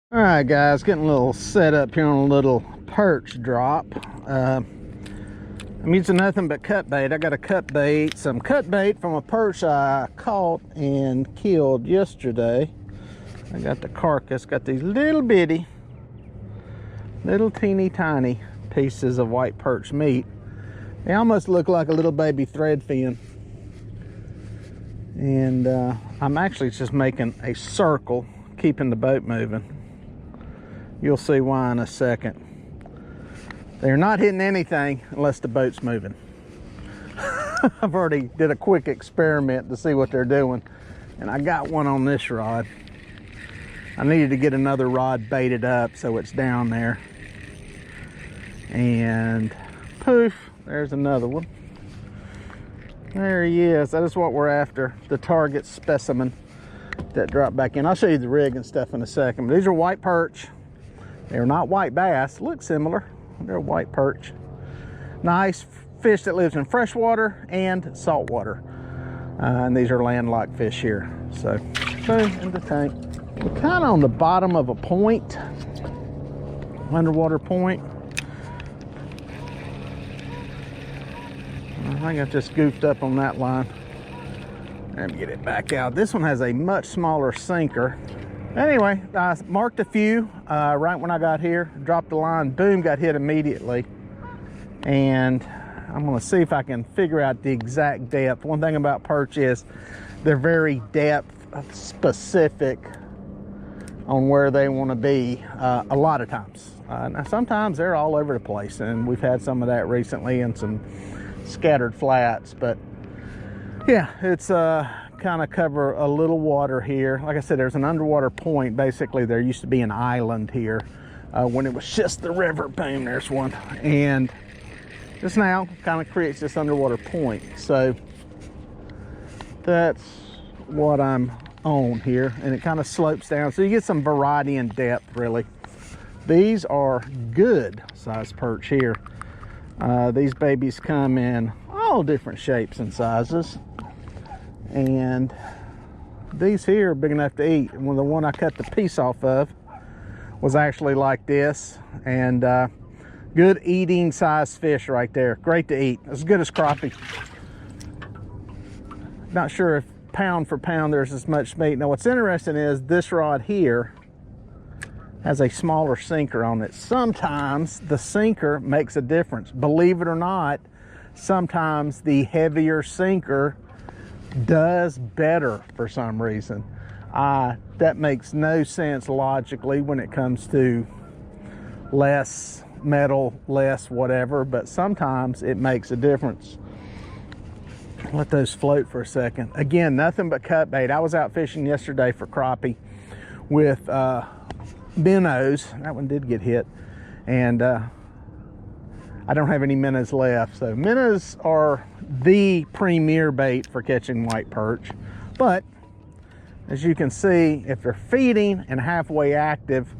All right, guys, getting a little set up here on a little perch drop. I'm using nothing but cut bait. I got a cut bait, some cut bait from a perch I caught and killed yesterday. I got the carcass, got these little bitty, little teeny tiny pieces of white perch meat. They almost look like a little baby threadfin. And I'm actually just making a circle, keeping the boat moving. You'll see why in a second. They're not hitting anything unless the boat's moving. I've already did a quick experiment to see what they're doing, and I got one on this rod. I needed to get another rod baited up so it's down there. And poof, there's another one. There he is. That is what we're after, the target specimen that dropped back in. I'll show you the rig and stuff in a second. But these are white perch. They're not white bass. Look similar. They're white perch. Nice fish that lives in freshwater and saltwater. And these are landlocked fish here. So, boom, in the tank. We're kind of on the bottom of a point, underwater point. I think I just goofed up on that line. Let me get it back out. This one has a much smaller sinker. Anyway, I marked a few right when I got here, dropped the line, boom, got hit immediately. And I'm gonna see if I can figure out the exact depth. One thing about perch is they're very depth specific on where they wanna be a lot of times. Now sometimes they're all over the place, and we've had some of that recently and some scattered flats, but yeah, it's kind of cover a little water here. Like I said, there's an underwater point. Basically, there used to be an island here when it was just the river. Boom, there's one. And this now kind of creates this underwater point. So that's what I'm on here. And it kind of slopes down. So you get some variety in depth, really. These are good size perch here. These babies come in all different shapes and sizes. And these here are big enough to eat. And the one I cut the piece off of was actually like this. And good eating size fish right there. Great to eat. As good as crappie. Not sure if pound for pound there's as much meat. Now what's interesting is this rod here has a smaller sinker on it. Sometimes the sinker makes a difference. Believe it or not, sometimes the heavier sinker does better for some reason. That makes no sense logically when it comes to less metal, less whatever, but sometimes it makes a difference. Let those float for a second. Again, nothing but cut bait. I was out fishing yesterday for crappie with minnows. That one did get hit, and I don't have any minnows left. So minnows are the premier bait for catching white perch. But as you can see, if they're feeding and halfway active,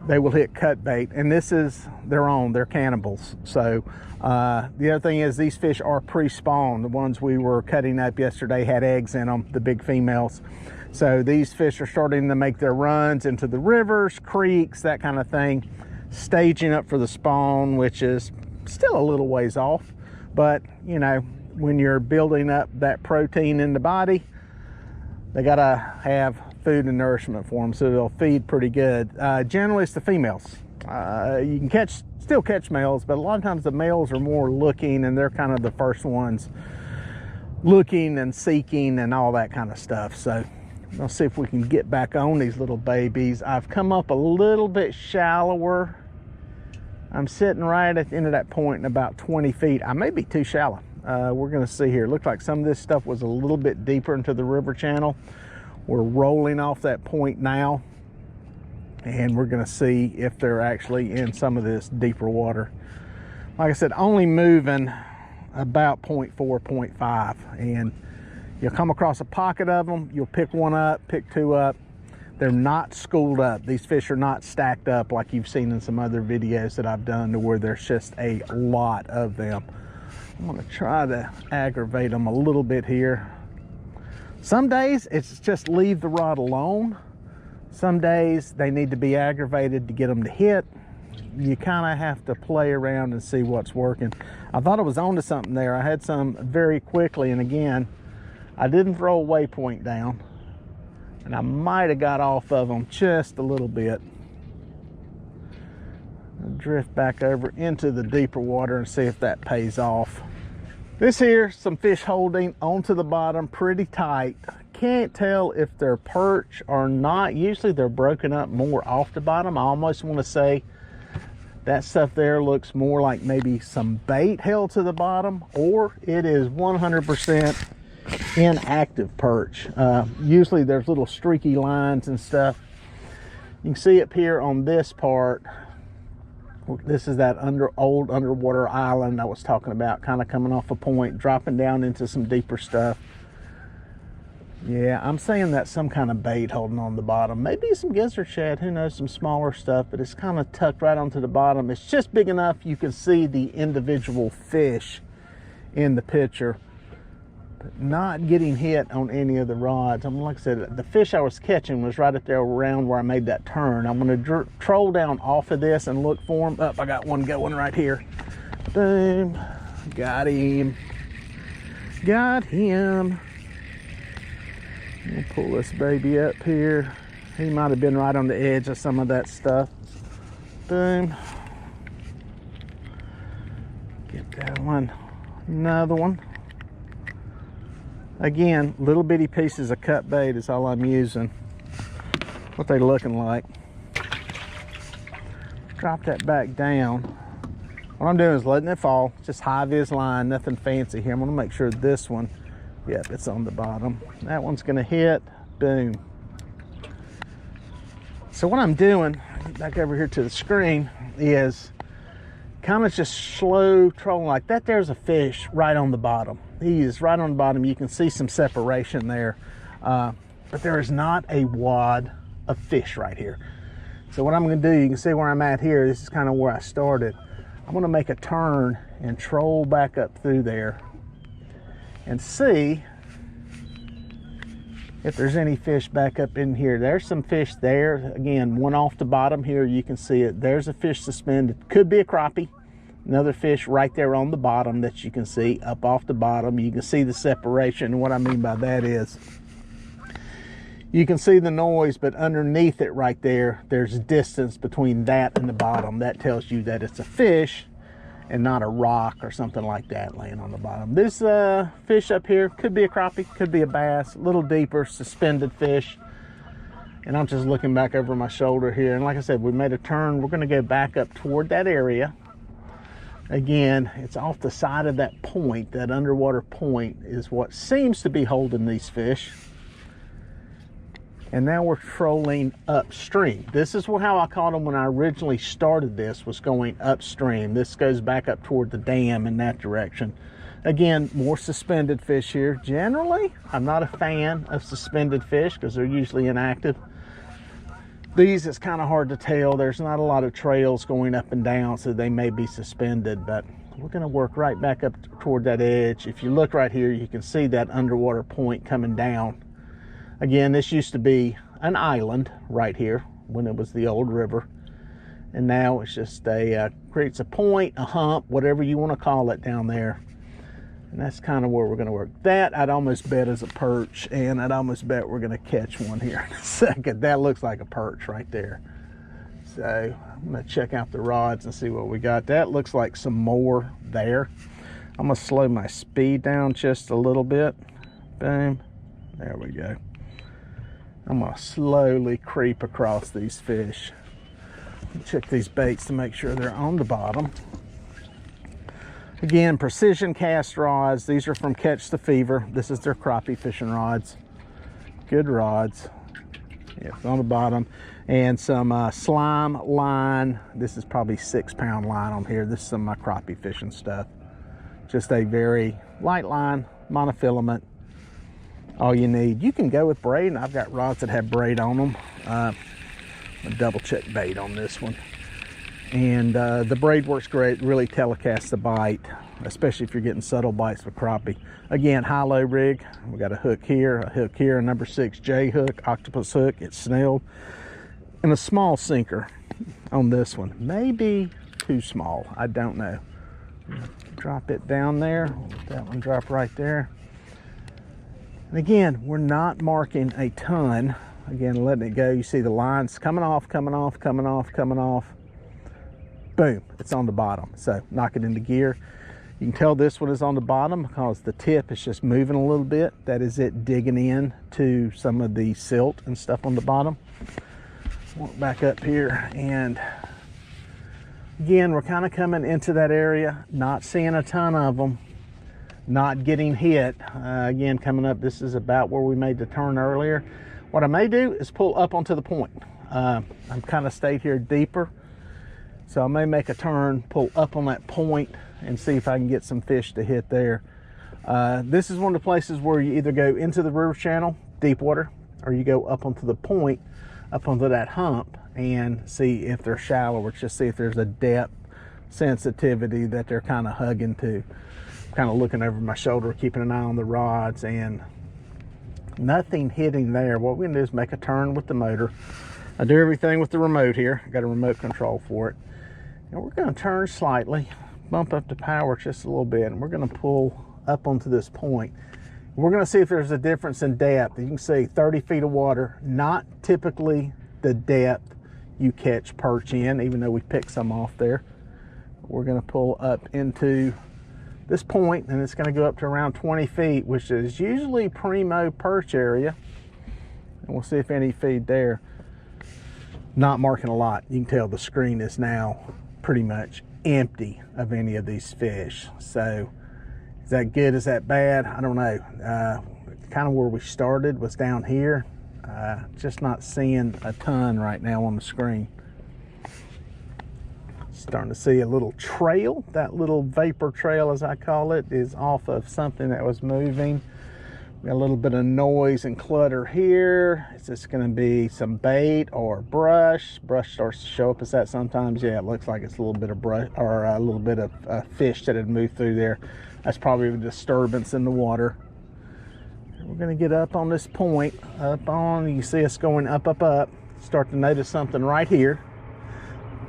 they will hit cut bait. And this is their own, they're cannibals. So the other thing is these fish are pre-spawned. The ones we were cutting up yesterday had eggs in them, the big females. So these fish are starting to make their runs into the rivers, creeks, that kind of thing, staging up for the spawn, which is still a little ways off. But you know, when you're building up that protein in the body, they gotta have food and nourishment for them, so they'll feed pretty good. Generally it's the females. You can still catch males, but a lot of times the males are more looking, and they're kind of the first ones looking and seeking and all that kind of stuff. So let's see if we can get back on these little babies. I've come up a little bit shallower. I'm sitting right at the end of that point in about 20 feet. I may be too shallow. We're gonna see here. It looked like some of this stuff was a little bit deeper into the river channel. We're rolling off that point now, and we're gonna see if they're actually in some of this deeper water. Like I said, only moving about 0.4, 0.5, and you'll come across a pocket of them. You'll pick one up, pick two up. They're not schooled up. These fish are not stacked up like you've seen in some other videos that I've done, to where there's just a lot of them. I'm gonna try to aggravate them a little bit here. Some days it's just leave the rod alone, Some days they need to be aggravated to get them to hit. You kind of have to play around and see what's working. I thought I was onto something there. I had some very quickly, and again, I didn't throw a waypoint down, and I might have got off of them just a little bit. I'll drift back over into the deeper water and see if that pays off. This here, some fish holding onto the bottom pretty tight. Can't tell if they're perch or not. Usually they're broken up more off the bottom. I almost want to say that stuff there looks more like maybe some bait held to the bottom, or it is 100% inactive perch. Usually there's little streaky lines and stuff. You can see up here on this part, this is that old underwater island I was talking about, kind of coming off a point, dropping down into some deeper stuff. Yeah, I'm saying that's some kind of bait holding on the bottom. Maybe some gizzard shad, who knows, some smaller stuff, but it's kind of tucked right onto the bottom. It's just big enough you can see the individual fish in the picture, but not getting hit on any of the rods. Like I said, the fish I was catching was right up there around where I made that turn. I'm going to troll down off of this and look for them. I got one going right here. Boom. Got him. Got him. We'll pull this baby up here. He might have been right on the edge of some of that stuff. Boom. Get that one. Another one. Again, little bitty pieces of cut bait is all I'm using. What they looking like. Drop that back down. What I'm doing is letting it fall. Just high vis line, nothing fancy here. I'm gonna make sure this one, yep, it's on the bottom. That one's gonna hit, boom. So what I'm doing, back over here to the screen, is kind of just slow trolling like that. There's a fish right on the bottom. He is right on the bottom. You can see some separation there, but there is not a wad of fish right here. So what I'm gonna do, you can see where I'm at here. This is kind of where I started. I'm gonna make a turn and troll back up through there and see if there's any fish back up in here. There's some fish there. Again, one off the bottom here, you can see it. There's a fish suspended. Could be a crappie. Another fish right there on the bottom that you can see up off the bottom. You can see the separation. And what I mean by that is you can see the noise, but underneath it right there, there's distance between that and the bottom. That tells you that it's a fish and not a rock or something like that laying on the bottom. This fish up here could be a crappie, could be a bass, a little deeper, suspended fish. And I'm just looking back over my shoulder here. And like I said, we made a turn. We're gonna go back up toward that area. Again, it's off the side of that point. That underwater point is what seems to be holding these fish. And now we're trolling upstream. This is how I caught them when I originally started this, was going upstream. This goes back up toward the dam in that direction. Again, more suspended fish here. Generally, I'm not a fan of suspended fish because they're usually inactive. These, it's kind of hard to tell. There's not a lot of trails going up and down, so they may be suspended, but we're gonna work right back up toward that edge. If you look right here, you can see that underwater point coming down. Again, this used to be an island right here when it was the old river. And now it's just creates a point, a hump, whatever you want to call it down there. And that's kind of where we're going to work. That I'd almost bet is a perch, and I'd almost bet we're going to catch one here in a second. That looks like a perch right there. So I'm going to check out the rods and see what we got. That looks like some more there. I'm going to slow my speed down just a little bit. Boom. There we go. I'm going to slowly creep across these fish. Check these baits to make sure they're on the bottom. Again, precision cast rods. These are from Catch the Fever. This is their crappie fishing rods. Good rods. Yeah, it's on the bottom. And some slime line. This is probably 6-pound line on here. This is some of my crappie fishing stuff. Just a very light line, monofilament. All you need. You can go with braid, and I've got rods that have braid on them. I'm gonna double check bait on this one. And the braid works great, really telecasts the bite, especially if you're getting subtle bites with crappie. Again, high-low rig. We got a hook here, a number 6 J hook, octopus hook. It's snelled, and a small sinker on this one. Maybe too small, I don't know. Drop it down there. Let that one drop right there. And again, we're not marking a ton. Again, letting it go. You see the lines coming off, coming off, coming off, coming off. Boom, it's on the bottom. So knock it into gear. You can tell this one is on the bottom because the tip is just moving a little bit. That is it digging in to some of the silt and stuff on the bottom. Walk back up here, and again, we're kind of coming into that area, not seeing a ton of them, not getting hit. Again, coming up, this is about where we made the turn earlier. What I may do is pull up onto the point. I'm kind of stayed here deeper, so I may make a turn, pull up on that point, and see if I can get some fish to hit there. This is one of the places where you either go into the river channel, deep water, or you go up onto the point, up onto that hump, and see if they're shallow, or just see if there's a depth sensitivity that they're kind of hugging to. Kind of looking over my shoulder, keeping an eye on the rods, and nothing hitting there. What we're gonna do is make a turn with the motor. I do everything with the remote here. I got a remote control for it. And we're gonna turn slightly, bump up the power just a little bit, and we're gonna pull up onto this point. We're gonna see if there's a difference in depth. You can see 30 feet of water, not typically the depth you catch perch in, even though we picked some off there. We're gonna pull up into this point, and it's gonna go up to around 20 feet, which is usually primo perch area. And we'll see if any feed there. Not marking a lot. You can tell the screen is now pretty much empty of any of these fish. So is that good? Is that bad? I don't know. Kind of where we started was down here. Just not seeing a ton right now on the screen. Starting to see a little trail. That little vapor trail, as I call it, is off of something that was moving. We got a little bit of noise and clutter here. Is this going to be some bait or brush? Brush starts to show up as that sometimes. Yeah, it looks like it's a little bit of brush, or a little bit of fish that had moved through there. That's probably a disturbance in the water. We're going to get up on this point, up on, you can see us going up, up, up. Start to notice something right here.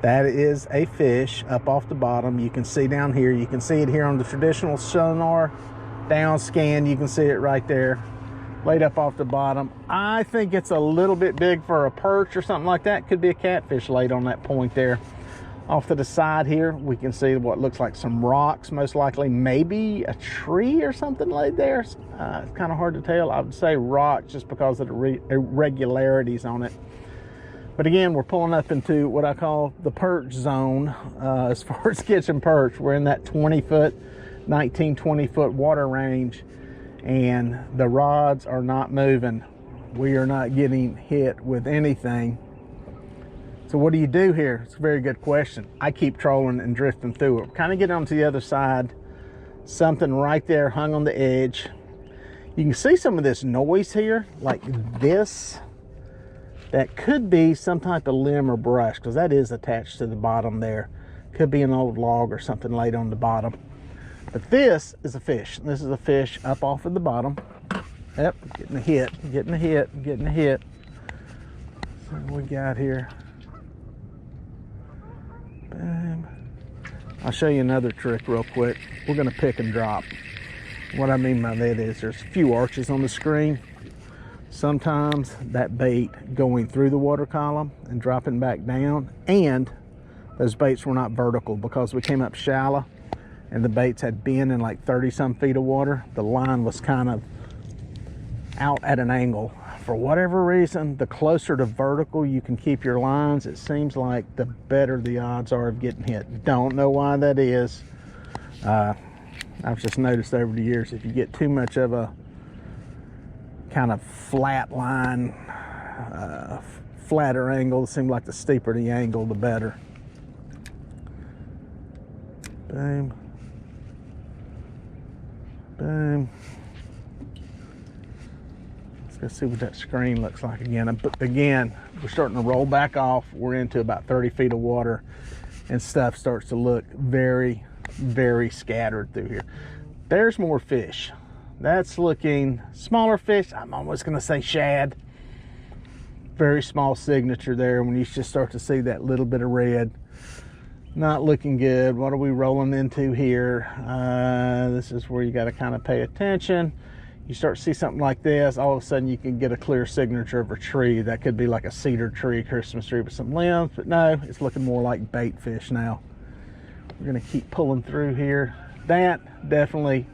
That is a fish up off the bottom. You can see down here. You can see it here on the traditional sonar. Down scan, you can see it right there, laid up off the bottom. I think it's a little bit big for a perch or something like that. Could be a catfish laid on that point there. Off to the side here, we can see what looks like some rocks, most likely maybe a tree or something laid there. It's kind of hard to tell. I would say rock just because of the irregularities on it. But again, we're pulling up into what I call the perch zone. As far as catching perch, we're in that 20-foot, 19, 20-foot water range, and the rods are not moving. We are not getting hit with anything. So what do you do here? It's a very good question. I keep trolling and drifting through it. Kind of get onto the other side. Something right there hung on the edge. You can see some of this noise here, like this. That could be some type of limb or brush, because that is attached to the bottom there. Could be an old log or something laid on the bottom. But this is a fish. This is a fish up off of the bottom. Yep, getting a hit, getting a hit, getting a hit. So what we got here? Boom. I'll show you another trick real quick. We're gonna pick and drop. What I mean by that is there's a few arches on the screen. Sometimes that bait going through the water column and dropping back down, and those baits were not vertical because we came up shallow and the baits had been in like 30-some feet of water. The line was kind of out at an angle. For whatever reason, the closer to vertical you can keep your lines, it seems like the better the odds are of getting hit. Don't know why that is. I've just noticed over the years, if you get too much of a kind of flat line, flatter angle, it seems like the steeper the angle, the better. Boom. Boom. Let's go see what that screen looks like again. But again, we're starting to roll back off. We're into about 30 feet of water. and stuff starts to look very, very scattered through here. There's more fish. That's looking smaller fish. I'm almost gonna say shad. Very small signature there when you just start to see that little bit of red. Not looking good. What are we rolling into here? This is where you got to kind of pay attention. You start to see something like this, all of a sudden you can get a clear signature of a tree. That could be like a cedar tree, Christmas tree with some limbs, but no, it's looking more like bait fish now. We're gonna keep pulling through here. That definitely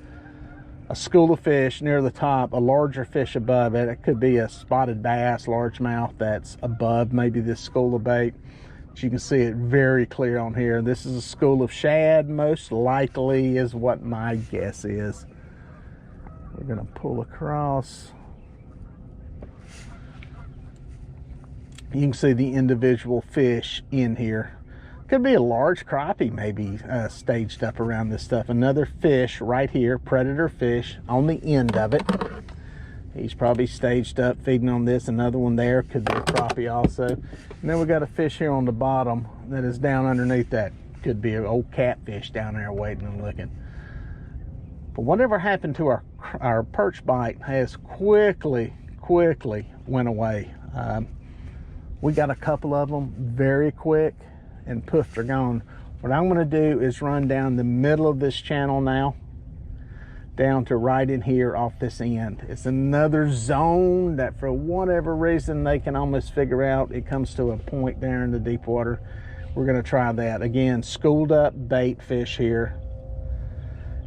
a school of fish near the top, a larger fish above it. It could be a spotted bass, largemouth that's above maybe this school of bait. You can see it very clear on here. This is a school of shad, most likely, is what my guess is. We're gonna pull across. You can see the individual fish in here. Could be a large crappie maybe staged up around this stuff. Another fish right here, predator fish on the end of it. He's probably staged up feeding on this. Another one there, could be a crappie also. And then we got a fish here on the bottom that is down underneath that. Could be an old catfish down there waiting and looking. But whatever happened to our perch bite has quickly went away. We got a couple of them very quick and poof, they're gone. What I'm gonna do is run down the middle of this channel now, down to right in here off this end. It's another zone that for whatever reason they can almost figure out. It comes to a point there in the deep water. We're gonna try that. Again, schooled up bait fish here.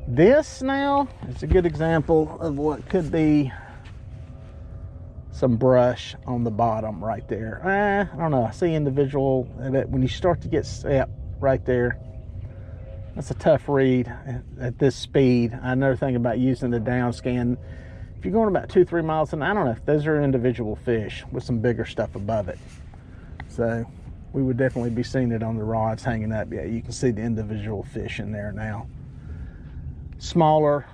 This now is a good example of what could be some brush on the bottom right there. I don't know, I see individual, when you start to get set right there, that's a tough read at this speed. Another thing about using the down scan, if you're going about 2-3 miles an hour, I don't know if those are individual fish with some bigger stuff above it. So we would definitely be seeing it on the rods hanging up. Yeah, you can see the individual fish in there now. Smaller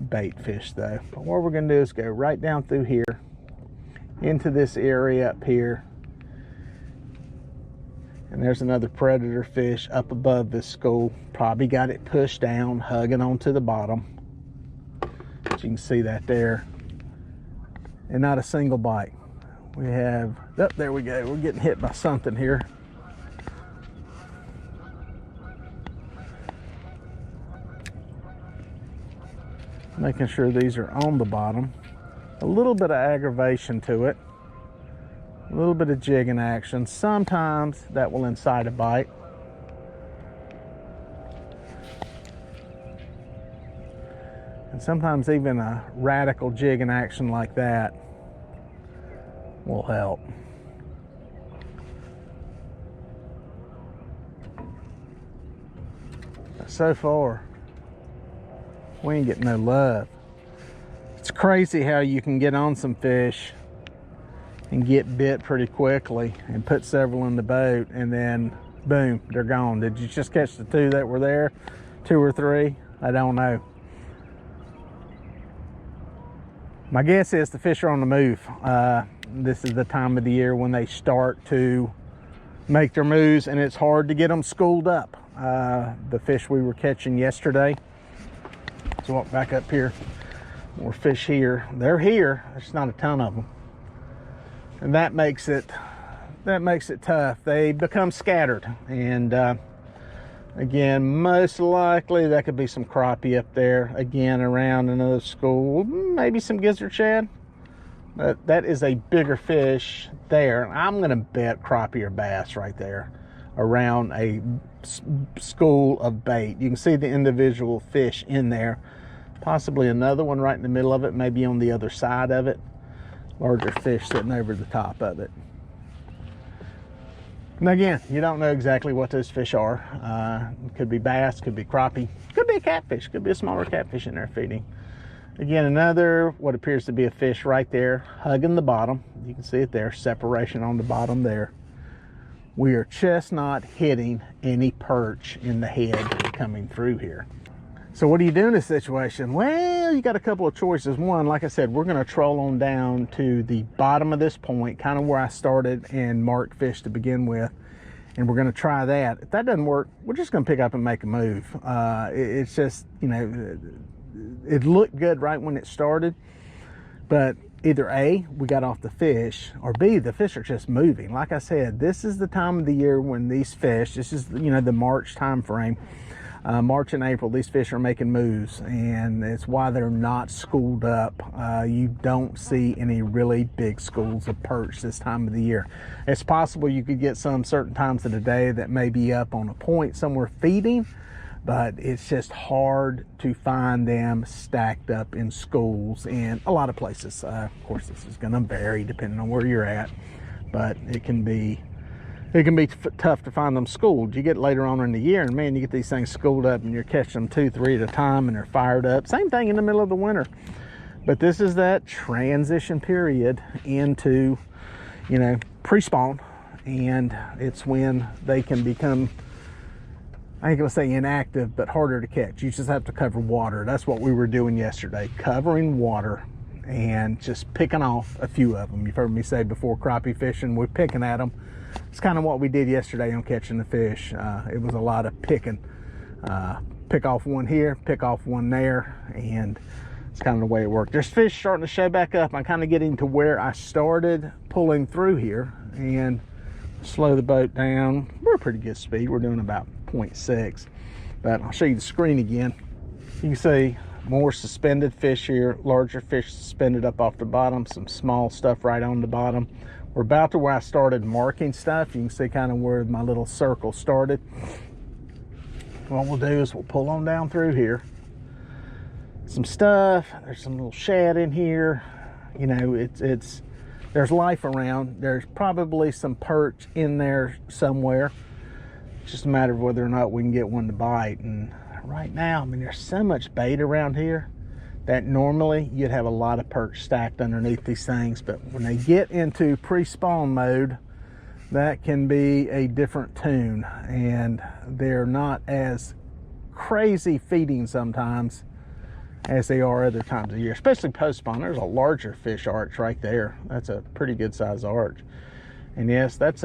bait fish though. But what we're gonna do is go right down through here into this area up here. And there's another predator fish up above this school. Probably got it pushed down, hugging onto the bottom. But you can see that there. And not a single bite. We have, oh, there we go. We're getting hit by something here. Making sure these are on the bottom. A little bit of aggravation to it. A little bit of jigging action. Sometimes that will incite a bite. And sometimes even a radical jigging action like that will help. But so far, we ain't getting no love. It's crazy how you can get on some fish and get bit pretty quickly and put several in the boat and then boom, they're gone. Did you just catch the 2 that were there? 2 or 3? I don't know. My guess is the fish are on the move. This is the time of the year when they start to make their moves and it's hard to get them schooled up. The fish we were catching yesterday, let's walk back up here. More fish here. They're here. There's not a ton of them. And that makes it tough. They become scattered. And again, most likely that could be some crappie up there. Again, around another school. Maybe some gizzard shad. But that is a bigger fish there. I'm going to bet crappie or bass right there around a school of bait. You can see the individual fish in there. Possibly another one right in the middle of it, maybe on the other side of it. Larger fish sitting over the top of it. And again, you don't know exactly what those fish are. Could be bass, could be crappie, could be a catfish, could be a smaller catfish in there feeding. Again, another what appears to be a fish right there, hugging the bottom. You can see it there, separation on the bottom there. We are just not hitting any perch in the head coming through here. So what do you do in this situation? Well, you got a couple of choices. One, like I said, we're gonna troll on down to the bottom of this point, kind of where I started and mark fish to begin with. and we're going to try that. If that doesn't work, we're just going to pick up and make a move. It's just, you know, it looked good right when it started, but either A, we got off the fish, or B, the fish are just moving. Like I said, this is the time of the year when these fish, this is, you know, the March time frame, March and April, these fish are making moves, and it's why they're not schooled up. You don't see any really big schools of perch this time of the year. It's possible you could get some certain times of the day that may be up on a point somewhere feeding, but it's just hard to find them stacked up in schools in a lot of places. Of course, this is going to vary depending on where you're at, but it can be tough to find them schooled. You get later on in the year, and man, you get these things schooled up, and you're catching them 2, 3 at a time, and they're fired up. Same thing in the middle of the winter. But this is that transition period into, you know, pre-spawn, and it's when they can become, I ain't gonna say inactive, but harder to catch. You just have to cover water. That's what we were doing yesterday, covering water and just picking off a few of them. You've heard me say before, crappie fishing, we're picking at them. It's kind of what we did yesterday on catching the fish. It was a lot of picking. Pick off one here, pick off one there, and it's kind of the way it worked. There's fish starting to show back up. I'm kind of getting to where I started pulling through here, and slow the boat down. We're at pretty good speed. We're doing about 0.6, but I'll show you the screen again. You can see more suspended fish here, larger fish suspended up off the bottom, some small stuff right on the bottom. We're about to where I started marking stuff. You can see kind of where my little circle started. What we'll do is we'll pull on down through here. Some stuff, there's some little shad in here. You know, there's life around. There's probably some perch in there somewhere. It's just a matter of whether or not we can get one to bite. And right now, I mean, there's so much bait around here that normally you'd have a lot of perch stacked underneath these things, but when they get into pre-spawn mode, that can be a different tune, and they're not as crazy feeding sometimes as they are other times of year, especially post-spawn. There's a larger fish arch right there. That's a pretty good size arch. And yes, that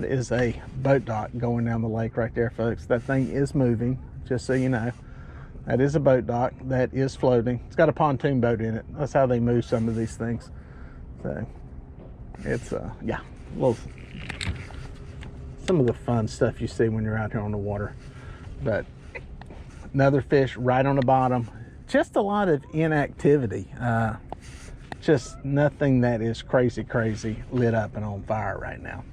is a boat dock going down the lake right there, folks. That thing is moving, just so you know. That is a boat dock that is floating. It's got a pontoon boat in it. That's how they move some of these things. So it's yeah, well, some of the fun stuff you see when you're out here on the water. But another fish right on the bottom. Just a lot of inactivity. Just nothing that is crazy lit up and on fire right now.